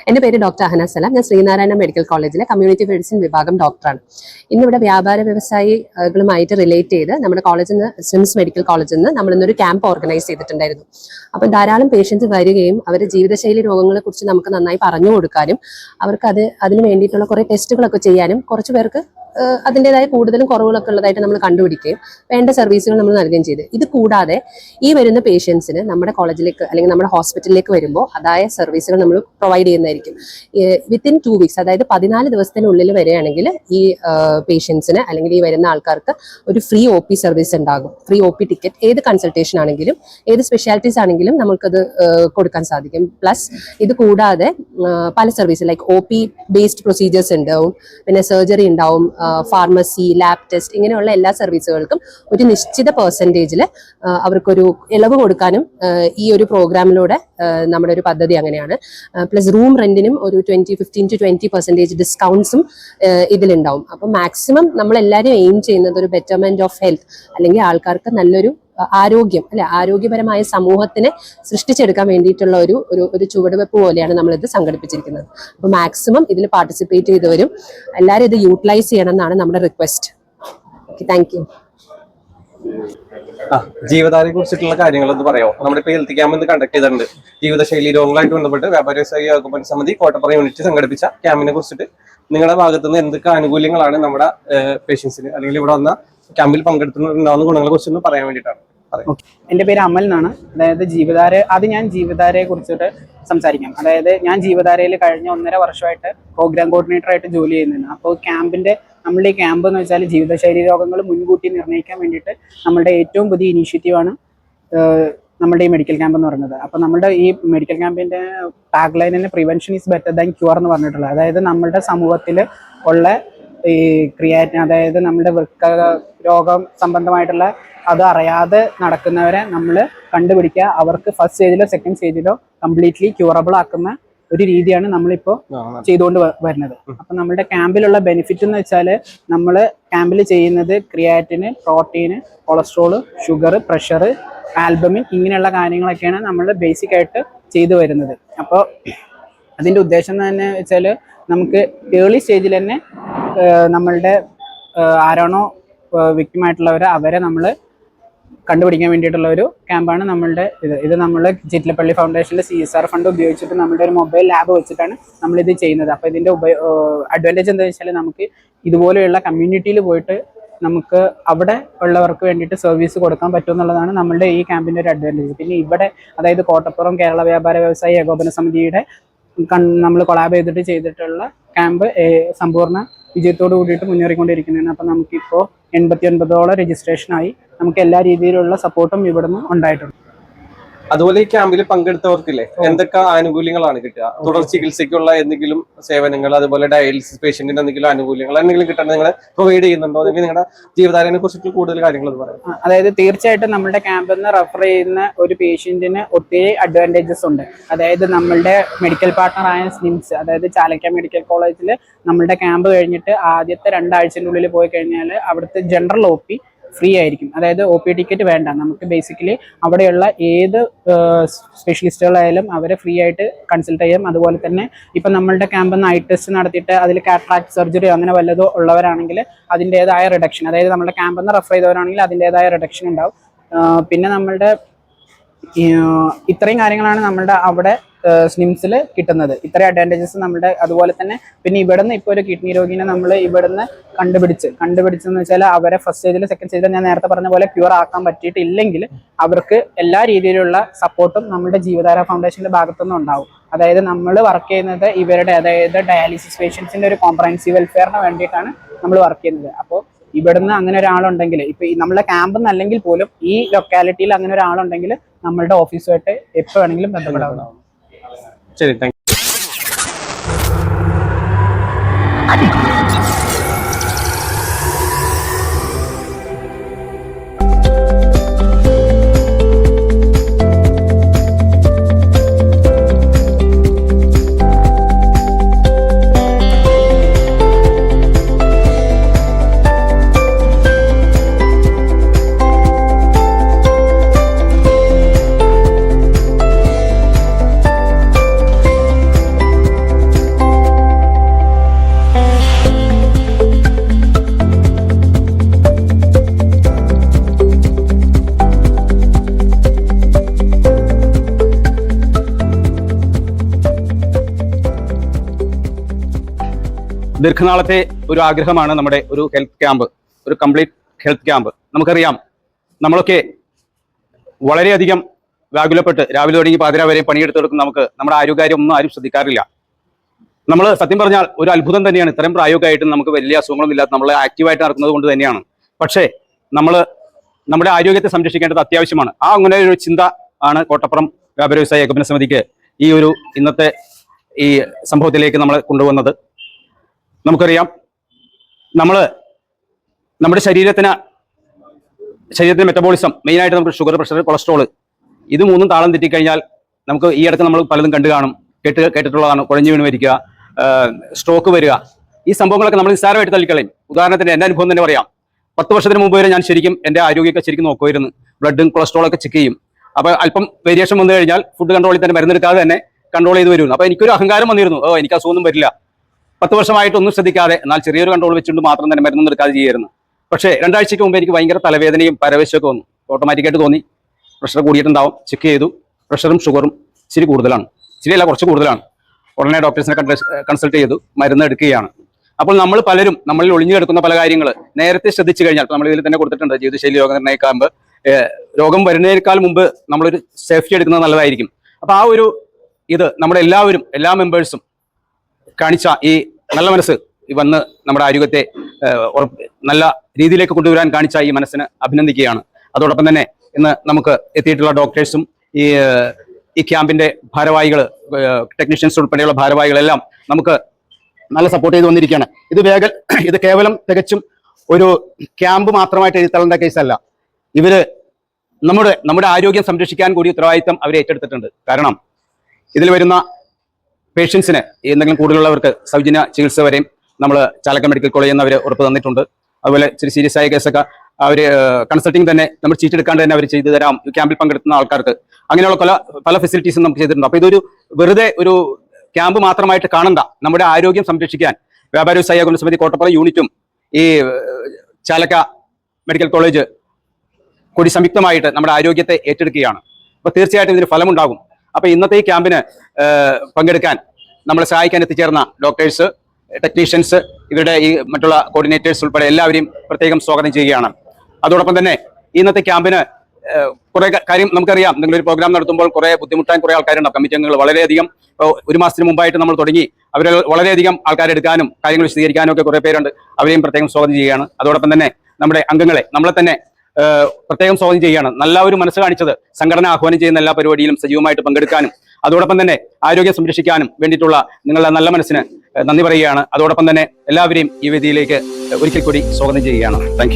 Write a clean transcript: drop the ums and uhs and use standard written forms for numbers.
എൻ്റെ പേര് ഡോക്ടർ അഹന സലാം. ഞാൻ ശ്രീനാരായണ മെഡിക്കൽ കോളേജിലെ കമ്മ്യൂണിറ്റി മെഡിസിൻ വിഭാഗം ഡോക്ടറാണ്. ഇന്നിവിടെ വ്യാപാര വ്യവസായികളുമായിട്ട് റിലേറ്റ് ചെയ്ത് നമ്മുടെ കോളേജിൽ നിന്ന് സ്വിംസ് മെഡിക്കൽ കോളേജിൽ നിന്ന് നമ്മളിന്നൊരു ക്യാമ്പ് ഓർഗനൈസ് ചെയ്തിട്ടുണ്ടായിരുന്നു. അപ്പം ധാരാളം പേഷ്യൻസ് വരികയും അവരുടെ ജീവിതശൈലി രോഗങ്ങളെ കുറിച്ച് നമുക്ക് നന്നായി പറഞ്ഞു കൊടുക്കാനും അവർക്ക് അതിന് വേണ്ടിയിട്ടുള്ള കുറേ ടെസ്റ്റുകളൊക്കെ ചെയ്യാനും കുറച്ച് പേർക്ക് അതിൻ്റെതായ കൂടുതലും കുറവുകളൊക്കെ ഉള്ളതായിട്ട് നമ്മൾ കണ്ടുപിടിക്കുകയും വേണ്ട സർവീസുകൾ നമ്മൾ നൽകുകയും ചെയ്തു. ഇത് കൂടാതെ ഈ വരുന്ന പേഷ്യൻസിന് നമ്മുടെ കോളേജിലേക്ക് അല്ലെങ്കിൽ നമ്മുടെ ഹോസ്പിറ്റലിലേക്ക് വരുമ്പോൾ അതായ സർവീസുകൾ നമ്മൾ പ്രൊവൈഡ് ചെയ്യുന്നതായിരിക്കും. വിത്തിൻ 2 weeks, അതായത് 14 ദിവസത്തിനുള്ളിൽ വരികയാണെങ്കിൽ ഈ പേഷ്യൻസിന് അല്ലെങ്കിൽ ഈ വരുന്ന ആൾക്കാർക്ക് ഒരു ഫ്രീ OP സർവീസ് ഉണ്ടാകും. ഫ്രീ OP ടിക്കറ്റ് ഏത് കൺസൾട്ടേഷൻ ആണെങ്കിലും ഏത് സ്പെഷ്യാലിറ്റീസ് ആണെങ്കിലും നമുക്കത് കൊടുക്കാൻ സാധിക്കും. പ്ലസ് ഇത് കൂടാതെ പല service like OP based procedures ഉണ്ടാവും, പിന്നെ സർജറി ഉണ്ടാവും, ഫാർമസി, ലാബ് ടെസ്റ്റ്, ഇങ്ങനെയുള്ള എല്ലാ സർവീസുകൾക്കും ഒരു നിശ്ചിത പെർസെൻറ്റേജിൽ അവർക്കൊരു ഇളവ് കൊടുക്കാനും ഈ ഒരു പ്രോഗ്രാമിലൂടെ നമ്മുടെ ഒരു പദ്ധതി അങ്ങനെയാണ്. പ്ലസ് റൂം റെന്റിനും ഒരു 15 to 20% ഡിസ്കൗണ്ട്സും ഇതിലുണ്ടാവും. അപ്പം മാക്സിമം നമ്മളെല്ലാവരും എയിം ചെയ്യുന്നത് ഒരു ബെറ്റർമെന്റ് ഓഫ് ഹെൽത്ത്, അല്ലെങ്കിൽ ആൾക്കാർക്ക് നല്ലൊരു ആരോഗ്യം ആരോഗ്യപരമായ സമൂഹത്തിനെ സൃഷ്ടിച്ചെടുക്കാൻ വേണ്ടിയിട്ടുള്ള ഒരു ചുവടുവെപ്പ് പോലെയാണ് നമ്മളിത് സംഘടിപ്പിച്ചിരിക്കുന്നത്. അപ്പോൾ മാക്സിമം ഇതിൽ പാർട്ടിസിപ്പേറ്റ് ചെയ്തവരും എല്ലാവരും ഇത് യൂട്ടിലൈസ് ചെയ്യണം എന്നാണ് നമ്മുടെ റിക്വസ്റ്റ്. Okay, thank you. ജീവധാരയെ കുറിച്ചിട്ടുള്ള കാര്യങ്ങളൊന്ന് പറയാമോ? നമ്മളിപ്പോൾ ഹെൽത്ത് ക്യാമ്പ് കണ്ടക്ട് ചെയ്തിട്ടുണ്ട്. ജീവിതശൈലി രോഗങ്ങളായിട്ട് ബന്ധപ്പെട്ട് വ്യാപാര വ്യവസായി ഏകോപന സമിതി കോട്ടപ്പുറം യൂണിറ്റ് സംഘടിപ്പിച്ച ക്യാമ്പിനെ കുറിച്ചിട്ട് നിങ്ങളുടെ ഭാഗത്തുനിന്ന് എന്തൊക്കെ ആനുകൂല്യങ്ങളാണ് നമ്മുടെ പേഷ്യൻസിന് അല്ലെങ്കിൽ ഇവിടെ വന്ന ക്യാമ്പിൽ പങ്കെടുത്തുണ്ടാവുന്ന ഗുണങ്ങളെ കുറിച്ചൊന്ന് പറയാൻ വേണ്ടിയിട്ടാണ്. എൻ്റെ പേര് അമൽ എന്നാണ്. അതായത് ഞാൻ ജീവധാരയെ കുറിച്ചിട്ട് സംസാരിക്കാം. അതായത് ഞാൻ ജീവധാരയിൽ കഴിഞ്ഞ 1.5 വർഷമായിട്ട് പ്രോഗ്രാം കോർഡിനേറ്റർ ആയിട്ട് ജോലി ചെയ്യുന്നുണ്ട്. അപ്പോൾ നമ്മളുടെ ഈ ക്യാമ്പ് എന്ന് വെച്ചാൽ ജീവിതശൈലി രോഗങ്ങൾ മുൻകൂട്ടി നിർണ്ണയിക്കാൻ വേണ്ടിയിട്ട് നമ്മളുടെ ഏറ്റവും പുതിയ ഇനീഷ്യേറ്റീവാണ് നമ്മുടെ ഈ മെഡിക്കൽ ക്യാമ്പ് എന്ന് പറയുന്നത്. അപ്പോൾ നമ്മുടെ ഈ മെഡിക്കൽ ക്യാമ്പിൻ്റെ ടാഗ് ലൈൻ തന്നെ prevention is better than cure എന്ന് പറഞ്ഞിട്ടുള്ളത്. അതായത് നമ്മുടെ സമൂഹത്തിൽ ഉള്ള ഈ ക്രിയാറ്റിൻ, അതായത് നമ്മുടെ വൃക്ക രോഗം സംബന്ധമായിട്ടുള്ള അത് അറിയാതെ നടക്കുന്നവരെ നമ്മൾ കണ്ടുപിടിക്കുക, അവർക്ക് ഫസ്റ്റ് സ്റ്റേജിലോ സെക്കൻഡ് സ്റ്റേജിലോ കംപ്ലീറ്റ്ലി ക്യൂറബിൾ ആക്കുന്ന ഒരു രീതിയാണ് നമ്മളിപ്പോൾ ചെയ്തുകൊണ്ട് വരുന്നത്. അപ്പം നമ്മുടെ ക്യാമ്പിലുള്ള ബെനിഫിറ്റ് എന്ന് വെച്ചാൽ നമ്മൾ ക്യാമ്പിൽ ചെയ്യുന്നത് creatine, protein, cholesterol, sugar, pressure, albumin, ഇങ്ങനെയുള്ള കാര്യങ്ങളൊക്കെയാണ് നമ്മൾ ബേസിക് ആയിട്ട് ചെയ്തു വരുന്നത്. അപ്പോൾ അതിൻ്റെ ഉദ്ദേശം തന്നെ വെച്ചാൽ നമുക്ക് ഏർലി സ്റ്റേജിൽ തന്നെ നമ്മളുടെ ആരാണോ വ്യക്തിമായിട്ടുള്ളവരെ അവരെ നമ്മൾ കണ്ടുപിടിക്കാൻ വേണ്ടിയിട്ടുള്ള ഒരു ക്യാമ്പാണ് നമ്മളുടെ ഇത് നമ്മൾ ചിറ്റിലപ്പള്ളി ഫൗണ്ടേഷനിലെ CSR ഫണ്ട് ഉപയോഗിച്ചിട്ട് നമ്മുടെ ഒരു മൊബൈൽ ലാബ് വെച്ചിട്ടാണ് നമ്മളിത് ചെയ്യുന്നത്. അപ്പോൾ ഇതിൻ്റെ അഡ്വാൻറ്റേജ് എന്താ വെച്ചാൽ നമുക്ക് ഇതുപോലെയുള്ള കമ്മ്യൂണിറ്റിയിൽ പോയിട്ട് നമുക്ക് അവിടെ ഉള്ളവർക്ക് വേണ്ടിയിട്ട് സർവീസ് കൊടുക്കാൻ പറ്റും എന്നുള്ളതാണ് നമ്മളുടെ ഈ ക്യാമ്പിൻ്റെ ഒരു അഡ്വാൻറ്റേജ്. പിന്നെ ഇവിടെ അതായത് കോട്ടപ്പുറം കേരള വ്യാപാര വ്യവസായി ഏകോപന സമിതിയുടെ നമ്മൾ കൊളാബ് ചെയ്തിട്ടുള്ള ക്യാമ്പ് സമ്പൂർണ്ണ വിജയത്തോട് കൂടിയിട്ട് മുന്നേറിക്കൊണ്ടിരിക്കുന്നതാണ്. അപ്പം നമുക്കിപ്പോൾ 89ഓളം രജിസ്ട്രേഷനായി. നമുക്ക് എല്ലാ രീതിയിലുള്ള സപ്പോർട്ടും ഇവിടുന്ന് ഉണ്ടായിട്ടുണ്ട്. അതുപോലെ ഈ ക്യാമ്പിൽ പങ്കെടുത്തവർക്കില്ലേ എന്തൊക്കെ ആനുകൂല്യങ്ങളാണ് കിട്ടുക? തുടർ ചികിത്സയ്ക്കുള്ള എന്തെങ്കിലും സേവനങ്ങൾ, അതുപോലെ ഡയാലിസിസ് പേഷ്യന്റിന് എന്തെങ്കിലും ആനുകൂല്യങ്ങൾ എന്തെങ്കിലും കിട്ടാൻ നിങ്ങൾ പ്രൊവൈഡ് ചെയ്യുന്നുണ്ടോ? അല്ലെങ്കിൽ നിങ്ങളുടെ ജീവധാരയെ കുറിച്ചിട്ട് കൂടുതൽ കാര്യങ്ങൾ പറയാം. അതായത് തീർച്ചയായിട്ടും നമ്മുടെ ക്യാമ്പിൽ നിന്ന് റെഫർ ചെയ്യുന്ന ഒരു പേഷ്യന്റിന് ഒത്തിരി അഡ്വാൻറ്റേജസ് ഉണ്ട്. അതായത് നമ്മളുടെ മെഡിക്കൽ പാർട്ണറായ സ്നിംസ്, അതായത് ചാലക്ക മെഡിക്കൽ കോളേജിൽ നമ്മളുടെ ക്യാമ്പ് കഴിഞ്ഞിട്ട് ആദ്യത്തെ 2 ആഴ്ചൻ്റെ ഉള്ളിൽ പോയി കഴിഞ്ഞാൽ അവിടുത്തെ ജനറൽ OP ഫ്രീ ആയിരിക്കും. അതായത് OP ടിക്കറ്റ് വേണ്ട. നമുക്ക് ബേസിക്കലി അവിടെയുള്ള ഏത് സ്പെഷ്യലിസ്റ്റുകളായാലും അവരെ ഫ്രീ ആയിട്ട് കൺസൾട്ട് ചെയ്യാം. അതുപോലെ തന്നെ ഇപ്പം നമ്മളുടെ ക്യാമ്പിൽ നിന്ന് ടെസ്റ്റ് നടത്തിയിട്ട് അതിൽ കാറ്ററാക്ട് സർജറിയോ അങ്ങനെ വല്ലതോ ഉള്ളവരാണെങ്കിൽ അതിൻ്റെതായ റിഡക്ഷൻ, അതായത് നമ്മുടെ ക്യാമ്പിൽ നിന്ന് റെഫർ ചെയ്തവരാണെങ്കിൽ അതിൻ്റെതായ റിഡക്ഷൻ ഉണ്ടാവും. പിന്നെ നമ്മളുടെ ഇത്രയും കാര്യങ്ങളാണ് നമ്മളുടെ അവിടെ സ്നിംസിൽ കിട്ടുന്നത്. ഇത്രയും അഡ്വാൻറ്റേജസ് നമ്മുടെ. അതുപോലെ തന്നെ പിന്നെ ഇവിടുന്ന് ഇപ്പോൾ ഒരു കിഡ്നി രോഗിനെ നമ്മൾ ഇവിടുന്ന് കണ്ടുപിടിച്ചെന്ന് വെച്ചാൽ അവരെ ഫസ്റ്റ് സ്റ്റേജിൽ സെക്കൻഡ് സ്റ്റേജിൽ ഞാൻ നേരത്തെ പറഞ്ഞ പോലെ ക്യൂർ ആക്കാൻ പറ്റിയിട്ടില്ലെങ്കിൽ അവർക്ക് എല്ലാ രീതിയിലുള്ള സപ്പോർട്ടും നമ്മുടെ ജീവധാര ഫൗണ്ടേഷൻ്റെ ഭാഗത്തുനിന്നും ഉണ്ടാവും. അതായത് നമ്മൾ വർക്ക് ചെയ്യുന്നത് ഇവരുടെ, അതായത് ഡയാലിസിസ് പേഷ്യൻസിൻ്റെ ഒരു കോംപ്രഹെൻസീവ് വെൽഫെയറിന് വേണ്ടിയിട്ടാണ് നമ്മൾ വർക്ക് ചെയ്യുന്നത്. അപ്പോൾ ഇവിടുന്ന് അങ്ങനെ ഒരാളുണ്ടെങ്കിൽ, ഇപ്പൊ നമ്മളെ ക്യാമ്പ് അല്ലെങ്കിൽ പോലും ഈ ലൊക്കാലിറ്റിയിൽ അങ്ങനെ ഒരാളുണ്ടെങ്കിൽ നമ്മളുടെ ഓഫീസുമായിട്ട് എപ്പോൾ വേണമെങ്കിലും ബന്ധപ്പെടാവുന്നതാണ്. ശരി, താങ്ക് യു. ദീർഘനാളത്തെ ഒരു ആഗ്രഹമാണ് നമ്മുടെ ഒരു ഹെൽത്ത് ക്യാമ്പ്, ഒരു കംപ്ലീറ്റ് ഹെൽത്ത് ക്യാമ്പ്. നമുക്കറിയാം, നമ്മളൊക്കെ വളരെയധികം വ്യാകുലപ്പെട്ട് രാവിലെ തുടങ്ങി പാതിര വരെയും പണിയെടുത്തെടുക്കും. നമുക്ക് നമ്മുടെ ആരോഗ്യകാര്യം ഒന്നും ആരും ശ്രദ്ധിക്കാറില്ല. നമ്മൾ സത്യം പറഞ്ഞാൽ ഒരു അത്ഭുതം തന്നെയാണ്. ഇത്രയും പ്രായോഗികമായിട്ട് നമുക്ക് വലിയ അസുഖങ്ങളൊന്നും ഇല്ലാത്ത നമ്മൾ ആക്റ്റീവായിട്ട് നടക്കുന്നത് കൊണ്ട് തന്നെയാണ്. പക്ഷേ നമ്മൾ നമ്മുടെ ആരോഗ്യത്തെ സംരക്ഷിക്കേണ്ടത് അത്യാവശ്യമാണ്. അങ്ങനെ ഒരു ചിന്ത ആണ് കോട്ടപ്പുറം വ്യാപാര വ്യവസായ ഏകോപന സമിതിക്ക് ഈ ഒരു ഇന്നത്തെ ഈ സംഭവത്തിലേക്ക് നമ്മൾ കൊണ്ടുവന്നത്. നമുക്കറിയാം, നമ്മുടെ ശരീരത്തിന് മെറ്റബോളിസം, മെയിനായിട്ട് നമുക്ക് ഷുഗർ, പ്രഷർ, കൊളസ്ട്രോൾ, ഇത് മൂന്നും താളം തെറ്റിക്കഴിഞ്ഞാൽ നമുക്ക് ഈ അടുത്ത് നമ്മൾ പലതും കണ്ടു കാണും, കേട്ടിട്ടുള്ളതാണ്. കുഴഞ്ഞു വീണ് മരിക്കുക, സ്ട്രോക്ക് വരിക, ഈ സംഭവങ്ങളൊക്കെ നമ്മൾ നിസ്സാരമായിട്ട് തള്ളിക്കളയും. ഉദാഹരണത്തിന് എൻ്റെ അനുഭവം തന്നെ പറയാം. 10 വർഷത്തിന് മുമ്പ് വരെ ഞാൻ ശരിക്കും എൻ്റെ ആരോഗ്യമൊക്കെ ശരിക്കും നോക്കുമായിരുന്നു. ബ്ലഡും കൊളസ്ട്രോളൊക്കെ ചെക്ക് ചെയ്യും. അപ്പോൾ അല്പം വേരിയേഷൻ വന്നു കഴിഞ്ഞാൽ ഫുഡ് കൺട്രോളിൽ തന്നെ മരുന്നെടുക്കാതെ തന്നെ കൺട്രോൾ ചെയ്ത് വരുന്നു. അപ്പോൾ എനിക്കൊരു അഹങ്കാരം വന്നിരുന്നു, എനിക്ക് അസുഖമൊന്നും വരില്ല. 10 വർഷമായിട്ടൊന്നും ശ്രദ്ധിക്കാതെ, എന്നാൽ ചെറിയൊരു കൺട്രോൾ വെച്ചുകൊണ്ട് മാത്രം തന്നെ മരുന്നൊന്നും എടുക്കാതെ ചെയ്യായിരുന്നു. പക്ഷേ 2 ആഴ്ചയ്ക്ക് മുമ്പ് എനിക്ക് ഭയങ്കര തലവേദനയും പരവേശമൊക്കെ വന്നു. ഓട്ടോമാറ്റിക്കായിട്ട് തോന്നി പ്രഷർ കൂടിയിട്ടുണ്ടാവും. ചെക്ക് ചെയ്തു, പ്രഷറും ഷുഗറും ഇച്ചിരി കൂടുതലാണ്. ഇച്ചിരിയല്ല, കുറച്ച് കൂടുതലാണ്. ഉടനെ ഡോക്ടേഴ്സിനെ കൺസൾട്ട് ചെയ്തു, മരുന്ന് എടുക്കുകയാണ്. അപ്പോൾ നമ്മൾ പലരും നമ്മളിൽ ഒളിഞ്ഞു കിടക്കുന്ന പല കാര്യങ്ങൾ നേരത്തെ ശ്രദ്ധിച്ചു കഴിഞ്ഞാൽ, നമ്മൾ ഇതിൽ തന്നെ കൊടുത്തിട്ടുണ്ട് ജീവിതശൈലി രോഗനിർണയ ക്യാമ്പ്, രോഗം വരുന്നതിനേക്കാൾ മുമ്പ് നമ്മളൊരു സേഫ്റ്റി എടുക്കുന്നത് നല്ലതായിരിക്കും. അപ്പോൾ ആ ഒരു ഇത് നമ്മുടെ എല്ലാ മെമ്പേഴ്സും കാണിച്ച ഈ നല്ല മനസ്സ് വന്ന് നമ്മുടെ ആരോഗ്യത്തെ നല്ല രീതിയിലേക്ക് കൊണ്ടുവരാൻ കാണിച്ച ഈ മനസ്സിന് അഭിനന്ദിക്കുകയാണ്. അതോടൊപ്പം തന്നെ ഇന്ന് നമുക്ക് എത്തിയിട്ടുള്ള ഡോക്ടേഴ്സും ഈ ക്യാമ്പിന്റെ ഭാരവാഹികൾ, ടെക്നീഷ്യൻസ് ഉൾപ്പെടെയുള്ള ഭാരവാഹികളെല്ലാം നമുക്ക് നല്ല സപ്പോർട്ട് ചെയ്ത് വന്നിരിക്കുകയാണ്. ഇത് കേവലം തികച്ചും ഒരു ക്യാമ്പ് മാത്രമായിട്ട് എഴുത്തള്ളേണ്ട കേസല്ല. ഇവര് നമ്മുടെ ആരോഗ്യം സംരക്ഷിക്കാൻ കൂടി ഉത്തരവാദിത്തം അവർ ഏറ്റെടുത്തിട്ടുണ്ട്. കാരണം ഇതിൽ വരുന്ന പേഷ്യൻസിന് എന്തെങ്കിലും കൂടുതലുള്ളവർക്ക് സൗജന്യ ചികിത്സ വരെയും നമ്മൾ ചാലക്കൽ മെഡിക്കൽ കോളേജിൽ നിന്ന് അവർ ഉറപ്പ് തന്നിട്ടുണ്ട്. അതുപോലെ ഇച്ചിരി സീരിയസ് ആയ കേസൊക്കെ അവർ കൺസൾട്ടിങ് തന്നെ നമ്മൾ ചീറ്റ് എടുക്കാണ്ട് തന്നെ അവർ ചെയ്തു തരാം ക്യാമ്പിൽ പങ്കെടുക്കുന്ന ആൾക്കാർക്ക്. അങ്ങനെയുള്ള പല ഫെസിലിറ്റീസും നമുക്ക് ചെയ്തിട്ടുണ്ട്. അപ്പോൾ ഇതൊരു വെറുതെ ഒരു ക്യാമ്പ് മാത്രമായിട്ട് കാണണ്ട. നമ്മുടെ ആരോഗ്യം സംരക്ഷിക്കാൻ വ്യാപാര വ്യവസായ ഏകോപന സമിതി കോട്ടപ്പുറം യൂണിറ്റും ഈ ചാലക്ക മെഡിക്കൽ കോളേജ് കൂടി സംയുക്തമായിട്ട് നമ്മുടെ ആരോഗ്യത്തെ ഏറ്റെടുക്കുകയാണ്. അപ്പോൾ തീർച്ചയായിട്ടും ഇതിന് ഫലമുണ്ടാകും. അപ്പോൾ ഇന്നത്തെ ഈ ക്യാമ്പിന് പങ്കെടുക്കാൻ നമ്മളെ സഹായിക്കാൻ എത്തിച്ചേർന്ന ഡോക്ടേഴ്സ്, ടെക്നീഷ്യൻസ്, ഇവരുടെ ഈ മറ്റുള്ള കോർഡിനേറ്റേഴ്സ് ഉൾപ്പെടെ എല്ലാവരെയും പ്രത്യേകം സ്വാഗതം ചെയ്യുകയാണ്. അതോടൊപ്പം തന്നെ ഇന്നത്തെ ക്യാമ്പിന് കുറെ കാര്യം നമുക്കറിയാം. നിങ്ങളൊരു പ്രോഗ്രാം നടത്തുമ്പോൾ കുറെ ബുദ്ധിമുട്ടാൻ കുറെ ആൾക്കാരുണ്ടാവും. കമ്മിറ്റി അംഗങ്ങൾ വളരെയധികം, ഒരു മാസത്തിന് മുമ്പായിട്ട് നമ്മൾ തുടങ്ങി, അവരെ വളരെയധികം ആൾക്കാരെടുക്കാനും കാര്യങ്ങൾ വിശദീകരിക്കാനും ഒക്കെ കുറെ പേരുണ്ട്. അവരെയും പ്രത്യേകം സ്വാഗതം ചെയ്യുകയാണ്. അതോടൊപ്പം തന്നെ നമ്മുടെ അംഗങ്ങളെ നമ്മളെ തന്നെ പ്രത്യേകം സ്വാഗതം ചെയ്യുകയാണ്. നല്ല ഒരു മനസ്സ് കാണിച്ചത് സംഘടന ആഹ്വാനം ചെയ്യുന്ന എല്ലാ പരിപാടിയിലും സജീവമായിട്ട് പങ്കെടുക്കാനും അതോടൊപ്പം തന്നെ ആരോഗ്യം സംരക്ഷിക്കാനും വേണ്ടിയിട്ടുള്ള നിങ്ങളുടെ നല്ല മനസ്സിന് നന്ദി പറയുകയാണ്. അതോടൊപ്പം തന്നെ എല്ലാവരെയും ഈ വേദിയിലേക്ക് ഒരിക്കൽ കൂടി സ്വാഗതം ചെയ്യുകയാണ്. താങ്ക്